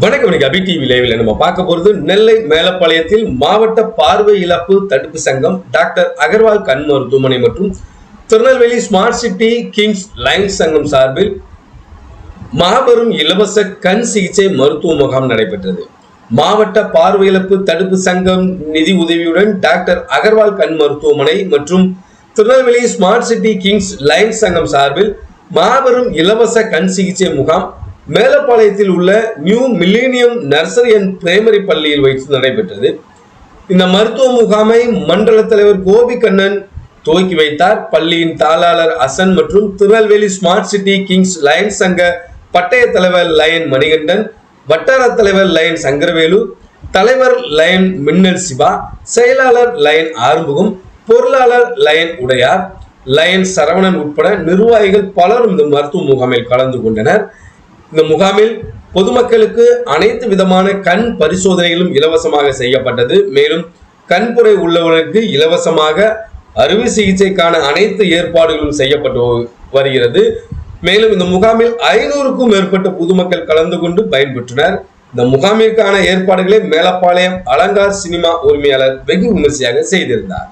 வணக்கம். அபி டிவி லைவ்ல நம்ம பார்க்க போறது நெல்லை மேலப்பாளையத்தில் மாவட்ட பார்வை இழப்பு தடுப்பு சங்கம், டாக்டர் அகர்வால் கண் மருத்துவமனை மற்றும் Tirunelveli smart city Kings lines சங்கம் சார்பில் மாபெரும் இலவச கண் சிகிச்சை மருத்துவ முகாம் நடைபெற்றது. மாவட்ட பார்வை இழப்பு தடுப்பு சங்கம் நிதி உதவியுடன் டாக்டர் அகர்வால் கண் மருத்துவமனை மற்றும் Tirunelveli smart city Kings lines சங்கம் சார்பில் மாபெரும் இலவச கண் சிகிச்சை முகாம் மேலப்பாளையத்தில் உள்ள new millennium nursery and primary பள்ளியில் வைத்து நடைபெற்றது. இந்த மருத்துவ முகாமை மண்டல தலைவர் கோபி கண்ணன் துவக்கி வைத்தார். பள்ளியின் தாளாளர் அசன் மற்றும் Tirunelveli smart city Kings Lions சங்க பட்டய தலைவர் லயன் மணிகண்டன், வட்டார தலைவர் லயன் சங்கரவேலு, தலைவர் லயன் மின்னல் சிவா, செயலாளர் லயன் ஆறுமுகம், பொருளாளர் லயன் உடையார், லயன் சரவணன் உட்பட நிர்வாகிகள் பலரும் இந்த மருத்துவ முகாமில் கலந்து கொண்டனர். இந்த முகாமில் பொதுமக்களுக்கு அனைத்து விதமான கண் பரிசோதனைகளும் இலவசமாக செய்யப்பட்டது. மேலும் கண்புரை உள்ளவர்களுக்கு இலவசமாக அறுவை சிகிச்சைக்கான அனைத்து ஏற்பாடுகளும் செய்யப்பட்டு வருகிறது. மேலும் இந்த முகாமில் 500க்கும் மேற்பட்ட பொதுமக்கள் கலந்து கொண்டு பயன்பெற்றனர். இந்த முகாமிற்கான ஏற்பாடுகளை மேலப்பாளையம் அலங்கார் சினிமா உரிமையாளர் வெகு விமர்சையாக செய்திருந்தார்.